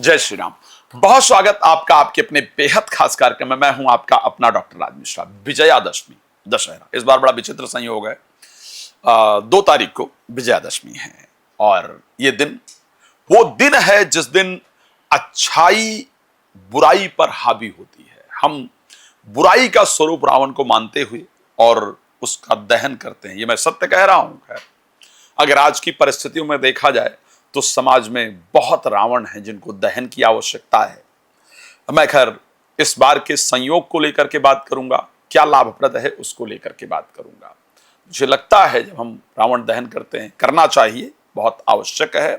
जय श्री राम। बहुत स्वागत आपका आपके अपने बेहद खास कार्यक्रम में। मैं हूं आपका अपना डॉक्टर राज मिश्रा। विजयादशमी, दशहरा, इस बार बड़ा विचित्र संयोग है। 2 तारीख को विजयादशमी है और ये दिन वो दिन है जिस दिन अच्छाई बुराई पर हावी होती है। हम बुराई का स्वरूप रावण को मानते हुए और उसका दहन करते हैं। ये मैं सत्य कह रहा हूं। खैर, अगर आज की परिस्थितियों में देखा जाए तो समाज में बहुत रावण हैं जिनको दहन की आवश्यकता है। मैं खैर इस बार के संयोग को लेकर के बात करूंगा, क्या लाभप्रद है उसको लेकर के बात करूंगा। मुझे लगता है जब हम रावण दहन करते हैं, करना चाहिए, बहुत आवश्यक है,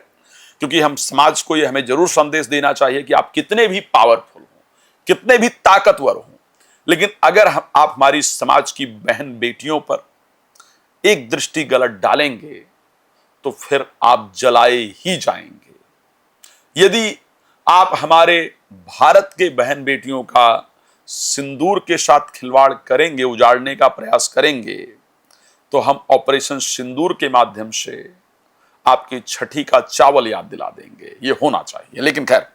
क्योंकि हम समाज को ये हमें जरूर संदेश देना चाहिए कि आप कितने भी पावरफुल हो, कितने भी ताकतवर हो, लेकिन अगर आप हमारी समाज की बहन बेटियों पर एक दृष्टि गलत डालेंगे तो फिर आप जलाए ही जाएंगे। यदि आप हमारे भारत के बहन बेटियों का सिंदूर के साथ खिलवाड़ करेंगे, उजाड़ने का प्रयास करेंगे, तो हम ऑपरेशन सिंदूर के माध्यम से आपकी छठी का चावल याद दिला देंगे। ये होना चाहिए। लेकिन खैर,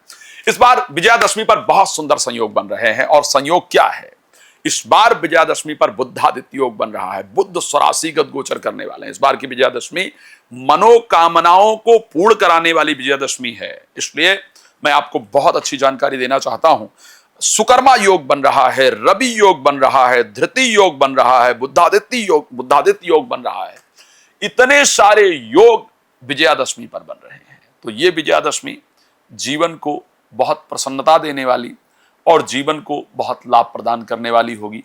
इस बार विजयादशमी पर बहुत सुंदर संयोग बन रहे हैं। और संयोग क्या है? इस बार विजयादशमी पर बुद्धादित्य योग बन रहा है। बुद्ध स्वराशीगत गोचर करने वाले हैं। इस बार की विजयादशमी मनोकामनाओं को पूर्ण कराने वाली विजयादशमी है। इसलिए मैं आपको बहुत अच्छी जानकारी देना चाहता हूं। सुकर्मा योग बन रहा है, रवि योग बन रहा है, धृति योग बन रहा है, बुद्धादित्य योग बन रहा है। इतने सारे योग विजयादशमी पर बन रहे हैं। तो ये विजयादशमी जीवन को बहुत प्रसन्नता देने वाली और जीवन को बहुत लाभ प्रदान करने वाली होगी।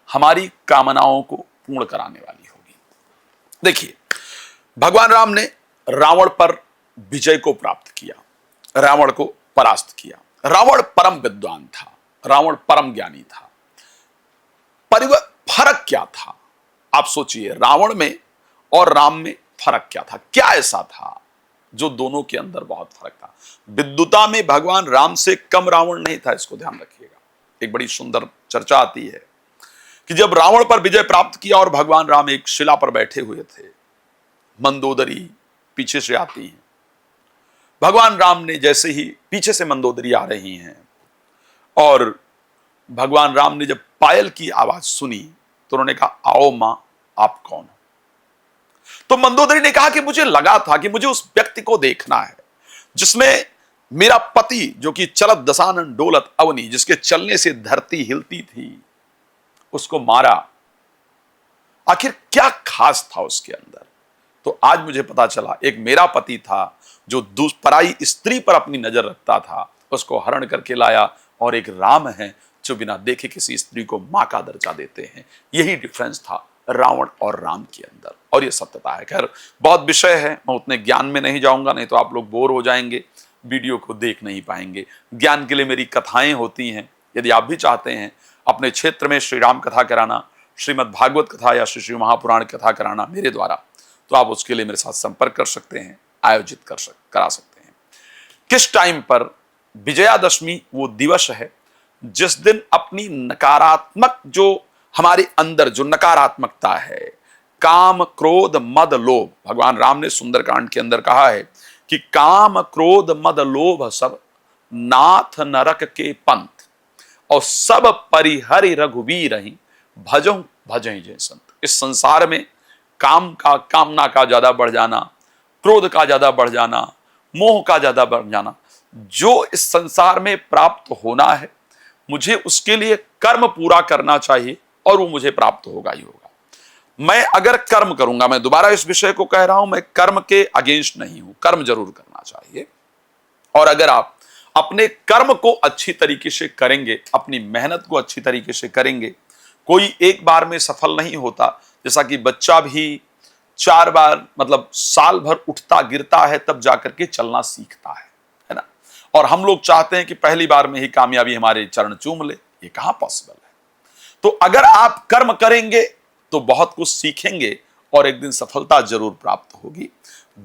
हमारी कामनाओं को पूर्ण कराने वाली होगी। देखिए, भगवान राम ने रावण पर विजय को प्राप्त किया, रावण को परास्त किया। रावण परम विद्वान था, रावण परम ज्ञानी था। फर्क क्या था? आप सोचिए, रावण में और राम में फर्क क्या था? क्या ऐसा था जो दोनों के अंदर बहुत फर्क था? विद्वता में भगवान राम से कम रावण नहीं था, इसको ध्यान रखिएगा। एक बड़ी सुंदर चर्चा आती है कि जब रावण पर विजय प्राप्त किया और भगवान राम एक शिला पर बैठे हुए थे, मंदोदरी पीछे से आती है। भगवान राम ने जैसे ही पीछे से मंदोदरी आ रही हैं और भगवान राम ने जब पायल की आवाज सुनी तो उन्होंने कहा, आओ मां, आप कौन हो? तो मंदोदरी ने कहा कि मुझे लगा था कि मुझे उस व्यक्ति को देखना है जिसमें मेरा पति, जो कि चलत दशानन डोलत अवनी, जिसके चलने से धरती हिलती थी, उसको मारा। आखिर क्या खास था उसके अंदर? तो आज मुझे पता चला, एक मेरा पति था जो पराई स्त्री पर अपनी नजर रखता था, उसको हरण करके लाया, और एक राम है जो बिना देखे किसी स्त्री को मां का दर्जा देते हैं। यही डिफरेंस था रावण और राम के अंदर, और यह सत्यता है। खैर, बहुत विषय है, मैं उतने ज्ञान में नहीं जाऊंगा, नहीं तो आप लोग बोर हो जाएंगे, वीडियो को देख नहीं पाएंगे। ज्ञान के लिए मेरी कथाएं होती हैं। यदि आप भी चाहते हैं अपने क्षेत्र में श्री राम कथा कराना, श्रीमद् भागवत कथा या श्री महापुराण कथा कराना मेरे द्वारा, तो आप उसके लिए मेरे साथ संपर्क कर सकते हैं, आयोजित करा सकते हैं। किस टाइम पर? विजयादशमी वो दिवस है जिस दिन अपनी नकारात्मक, जो हमारे अंदर जो नकारात्मकता है, काम क्रोध मद लोभ, भगवान राम ने सुंदरकांड के अंदर कहा है कि काम क्रोध मद लोभ सब नाथ नरक के पंथ, और सब परिहरि रघुवीर ही भजो भजई जय संत। इस संसार में कामना का ज्यादा बढ़ जाना, क्रोध का ज्यादा बढ़ जाना, मोह का ज्यादा बढ़ जाना, जो इस संसार में प्राप्त होना है, मुझे उसके लिए कर्म पूरा करना चाहिए और वो मुझे प्राप्त होगा ही होगा। मैं अगर कर्म करूंगा, मैं दोबारा इस विषय को कह रहा हूं, मैं कर्म के अगेंस्ट नहीं हूं, कर्म जरूर करना चाहिए। और अगर आप अपने कर्म को अच्छी तरीके से करेंगे, अपनी मेहनत को अच्छी तरीके से करेंगे, कोई एक बार में सफल नहीं होता। जैसा कि बच्चा भी 4 बार, मतलब साल भर उठता गिरता है तब जाकर के चलना सीखता है ना। और हम लोग चाहते हैं कि पहली बार में ही कामयाबी हमारे चरण चूम ले, ये कहां पॉसिबल है। तो अगर आप कर्म करेंगे तो बहुत कुछ सीखेंगे और एक दिन सफलता जरूर प्राप्त होगी।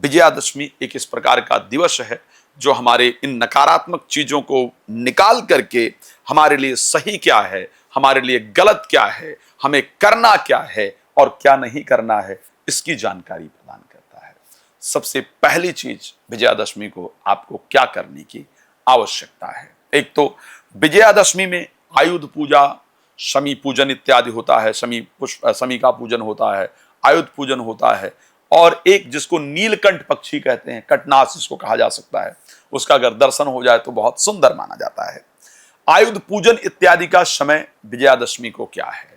विजयादशमी एक इस प्रकार का दिवस है जो हमारे इन नकारात्मक चीजों को निकाल करके हमारे लिए सही क्या है, हमारे लिए गलत क्या है, हमें करना क्या है और क्या नहीं करना है, इसकी जानकारी प्रदान करता है। सबसे पहली चीज विजयादशमी को आपको क्या करने की आवश्यकता है। एक तो विजयादशमी में आयुध पूजा, शमी पूजन इत्यादि होता है, शमी का पूजन होता है, आयुध पूजन होता है, और एक जिसको नीलकंठ पक्षी कहते हैं, कटनास जिसको कहा जा सकता है, उसका अगर दर्शन हो जाए तो बहुत सुंदर माना जाता है। आयुध पूजन इत्यादि का समय विजयादशमी को क्या है?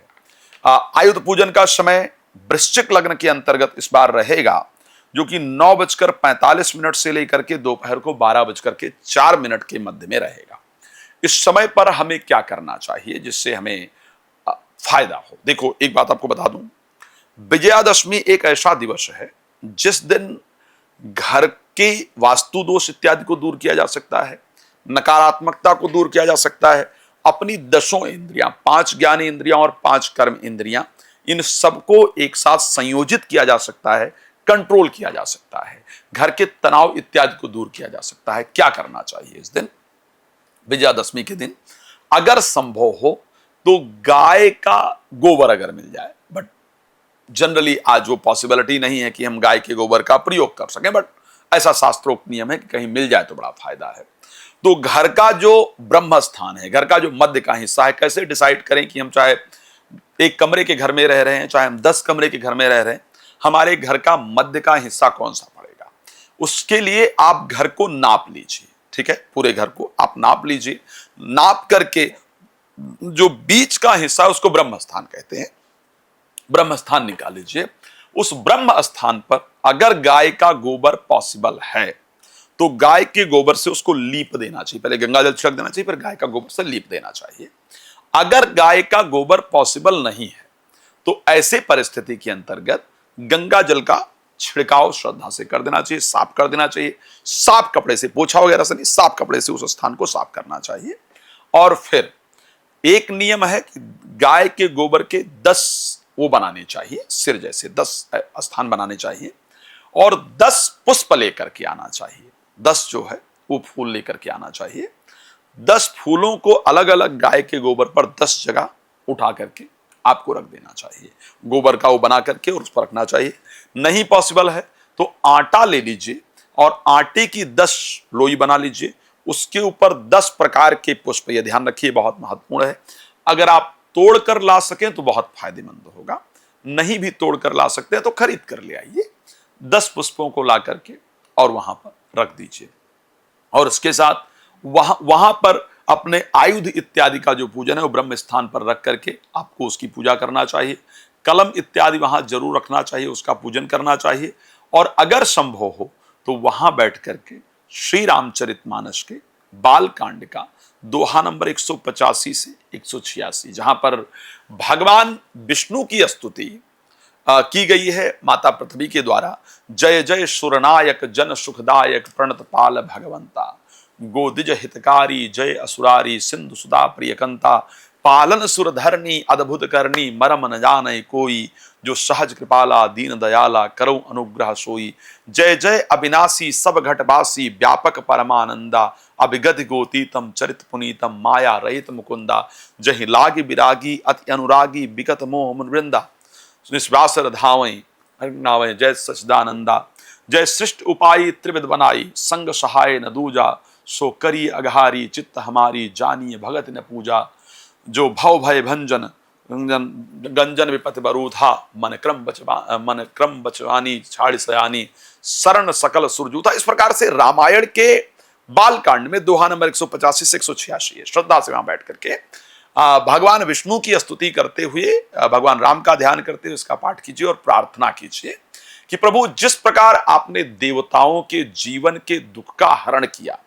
आयुध पूजन का समय वृश्चिक लग्न के अंतर्गत इस बार रहेगा, जो कि 9:45 से लेकर के दोपहर को 12:04 के मध्य में रहेगा। इस समय पर हमें क्या करना चाहिए जिससे हमें फायदा हो? देखो, एक बात आपको बता दूं, विजयादशमी एक ऐसा दिवस है जिस दिन घर के वास्तु दोष इत्यादि को दूर किया जा सकता है, नकारात्मकता को दूर किया जा सकता है, अपनी 10 इंद्रियां, 5 ज्ञान इंद्रियां और 5 कर्म इंद्रियां, इन सबको एक साथ संयोजित किया जा सकता है, कंट्रोल किया जा सकता है, घर के तनाव इत्यादि को दूर किया जा सकता है। क्या करना चाहिए इस दिन, विजयादशमी के दिन? अगर संभव हो तो गाय का गोबर अगर मिल जाए, बट जनरली आज वो पॉसिबिलिटी नहीं है कि हम गाय के गोबर का प्रयोग कर सकें, बट ऐसा शास्त्रोक्त नियम है कि कहीं मिल जाए तो बड़ा फायदा है। तो घर का जो ब्रह्म स्थान है, घर का जो मध्य का हिस्सा है, कैसे डिसाइड करें कि हम चाहे एक कमरे के घर में रह रहे हैं, चाहे हम 10 कमरे के घर में रह रहे हैं, हमारे घर का मध्य का हिस्सा कौन सा पड़ेगा? उसके लिए आप घर को नाप लीजिए, ठीक है, पूरे घर को आप नाप लीजिए। नाप करके जो बीच का हिस्सा है उसको ब्रह्म स्थान कहते हैं, ब्रह्म स्थान निकाल लीजिए। उस ब्रह्म स्थान पर अगर गाय का गोबर पॉसिबल है तो गाय के गोबर से उसको लीप देना चाहिए, पहले गंगा जल छिड़क देना चाहिए, फिर गाय का गोबर से लीप देना चाहिए। अगर गाय का गोबर पॉसिबल नहीं है तो ऐसे परिस्थिति के अंतर्गत गंगा जल का छिड़काव श्रद्धा से कर देना चाहिए, साफ कर देना चाहिए, साफ कपड़े से, पोछा वगैरह से नहीं, साफ कपड़े से उस स्थान को साफ करना चाहिए। और फिर एक नियम है कि गाय के गोबर के 10 वो बनाने चाहिए, सिर जैसे 10 स्थान बनाने चाहिए, और 10 पुष्प लेकर के आना चाहिए। 10 जो है वो फूल लेकर के आना चाहिए। 10 फूलों को अलग अलग गाय के गोबर पर 10 जगह उठा करके आपको रख देना चाहिए, गोबर का वो बना करके, और उस पर रखना चाहिए। नहीं पॉसिबल है तो आटा ले लीजिए और आटे की 10 लोई बना लीजिए, उसके ऊपर 10 प्रकार के पुष्प, ये ध्यान रखिए बहुत महत्वपूर्ण है। अगर आप तोड़ कर ला सकें तो बहुत फायदेमंद होगा, नहीं भी तोड़ कर ला सकते हैं तो खरीद कर ले आइए। 10 पुष्पों को ला करके और वहां पर रख दीजिए, और उसके साथ वहां पर अपने आयुध इत्यादि का जो पूजन है वो ब्रह्म स्थान पर रख करके आपको उसकी पूजा करना चाहिए। कलम इत्यादि वहां जरूर रखना चाहिए, उसका पूजन करना चाहिए। और अगर संभव हो तो वहां बैठ करके श्री रामचरितमानस के बाल कांड का दोहा नंबर 185 से 186, जहां पर भगवान विष्णु की स्तुति की गई है माता पृथ्वी के द्वारा। जय जय सुरनायक जन सुखदायक प्रणत पाल भगवंता, गोदिज हितकारी जय असुरारी सिंधु सुधा प्रियकंता, पालन सुरधरनी अद्भुत करनी मरम न जाने कोई, जो सहज कृपाला दीन दयाला करो अनुग्रह सोई। जय जय अविनाशी सब घटवासी व्यापक परमानंदा, अभिगत गोतीतम चरित पुनीतम माया रहित मुकुंदा, जहि लागी विरागी अति अनुरागी विगत मोह वृंदा, निश्वासर धावई नावे जय सचिदानंदा। जय सृष्ट उपाई त्रिविध बनाई संग सहाय न दूजा, सो करी अघारी चित्त हमारी जानिए भगत न पूजा, जो भव भय भंजन गंजन विपति बरूथा, मन क्रम बचवानी छाड़ सयानी, शरण सकल सुरजूथा। इस प्रकार से रामायण के बालकांड में दोहा नंबर 185 से 186 है। श्रद्धा से वहां बैठ करके भगवान विष्णु की स्तुति करते हुए, भगवान राम का ध्यान करते हुए इसका पाठ कीजिए और प्रार्थना कीजिए कि प्रभु, जिस प्रकार आपने देवताओं के जीवन के दुख का हरण किया,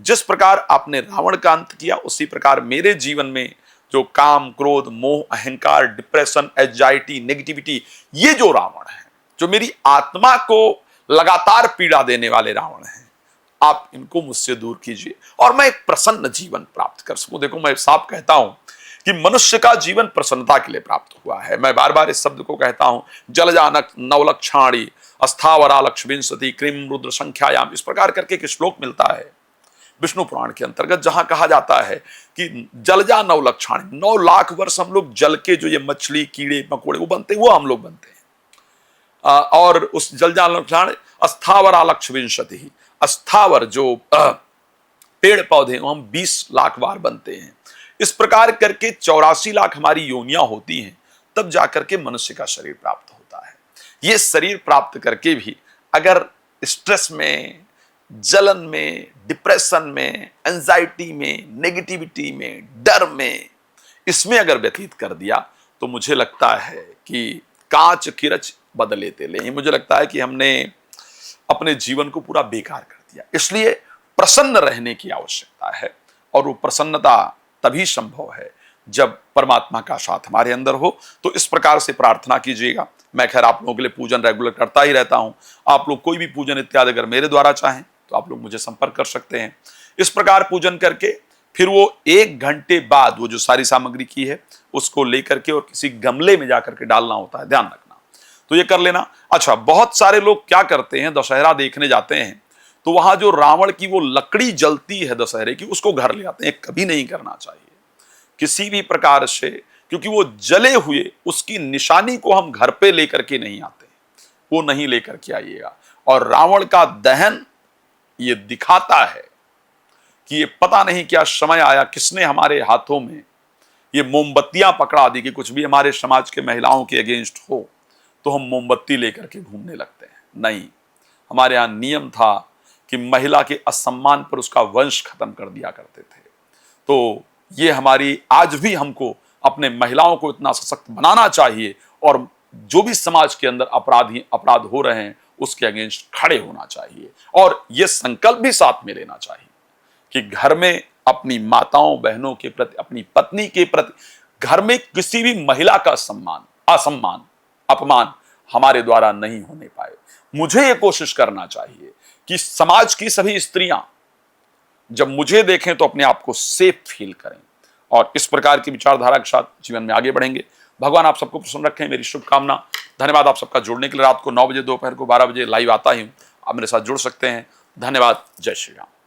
जिस प्रकार आपने रावण का अंत किया, उसी प्रकार मेरे जीवन में जो काम क्रोध मोह अहंकार डिप्रेशन एंजाइटी नेगेटिविटी, ये जो रावण है, जो मेरी आत्मा को लगातार पीड़ा देने वाले रावण हैं, आप इनको मुझसे दूर कीजिए और मैं एक प्रसन्न जीवन प्राप्त कर सकूं। देखो, मैं साफ कहता हूं कि मनुष्य का जीवन प्रसन्नता के लिए प्राप्त हुआ है। मैं बार बार इस शब्द को कहता हूं, जलजानक नवलक्षाणी अस्थावरा लक्ष्मींसति क्रीम रुद्र संख्यायाम, इस प्रकार करके एक श्लोक मिलता है विष्णु पुराण के अंतर्गत, जहां कहा जाता है कि जलजा 9 लक्षाणी, 9 लाख वर्ष हम लोग जल के जो ये मछली कीड़े मकोड़े वो बनते हैं, वो हम लोग बनते हैं। और उस जलजा लक्षाणी अस्थावरा लक्ष्मींसति, अस्थावर जो पेड़ पौधे हम 20 लाख बार बनते हैं। इस प्रकार करके 84 लाख हमारी योनियां होती हैं, तब जाकर के मनुष्य का शरीर प्राप्त होता है। ये शरीर प्राप्त करके भी अगर स्ट्रेस में, जलन में, डिप्रेशन में, एंजाइटी में, नेगेटिविटी में, डर में, इसमें अगर व्यतीत कर दिया तो मुझे लगता है कि कांच किरच बदले तेले, मुझे लगता है कि हमने अपने जीवन को पूरा बेकार कर दिया। इसलिए प्रसन्न रहने की आवश्यकता है, और वो प्रसन्नता तभी संभव है जब परमात्मा का साथ हमारे अंदर हो। तो इस प्रकार से प्रार्थना कीजिएगा। मैं खैर आप लोगों के लिए पूजन रेगुलर करता ही रहता हूं। आप लोग कोई भी पूजन इत्यादि अगर मेरे द्वारा चाहें तो आप लोग मुझे संपर्क कर सकते हैं। इस प्रकार पूजन करके फिर वो 1 घंटे बाद वो जो सारी सामग्री की है उसको लेकर के और किसी गमले में जाकर के डालना होता है, ध्यान रखना। तो ये कर लेना। अच्छा, बहुत सारे लोग क्या करते हैं, दशहरा देखने जाते हैं तो वहां जो रावण की वो लकड़ी जलती है दशहरे की, उसको घर ले आते हैं। कभी नहीं करना चाहिए किसी भी प्रकार से, क्योंकि वो जले हुए उसकी निशानी को हम घर पे लेकर के नहीं आते, वो नहीं लेकर के आइएगा। और रावण का दहन ये दिखाता है कि ये पता नहीं क्या समय आया, किसने हमारे हाथों में ये मोमबत्तियां पकड़ा दी कि कुछ भी हमारे समाज के महिलाओं के अगेंस्ट हो तो हम मोमबत्ती लेकर के घूमने लगते हैं। नहीं, हमारे यहां नियम था कि महिला के असम्मान पर उसका वंश खत्म कर दिया करते थे। तो ये हमारी आज भी हमको अपने महिलाओं को इतना सशक्त बनाना चाहिए, और जो भी समाज के अंदर अपराध हो रहे हैं उसके अगेंस्ट खड़े होना चाहिए। और ये संकल्प भी साथ में लेना चाहिए कि घर में अपनी माताओं बहनों के प्रति, अपनी पत्नी के प्रति, घर में किसी भी महिला का असम्मान, अपमान हमारे द्वारा नहीं होने पाए। मुझे ये कोशिश करना चाहिए कि समाज की सभी स्त्रियां जब मुझे देखें तो अपने आप को सेफ फील करें, और इस प्रकार की विचारधारा के साथ जीवन में आगे बढ़ेंगे। भगवान आप सबको प्रसन्न रखें, मेरी शुभकामना। धन्यवाद आप सबका जुड़ने के लिए। रात को 9 बजे, दोपहर को 12 बजे लाइव आता ही हूं, आप मेरे साथ जुड़ सकते हैं। धन्यवाद। जय श्री राम।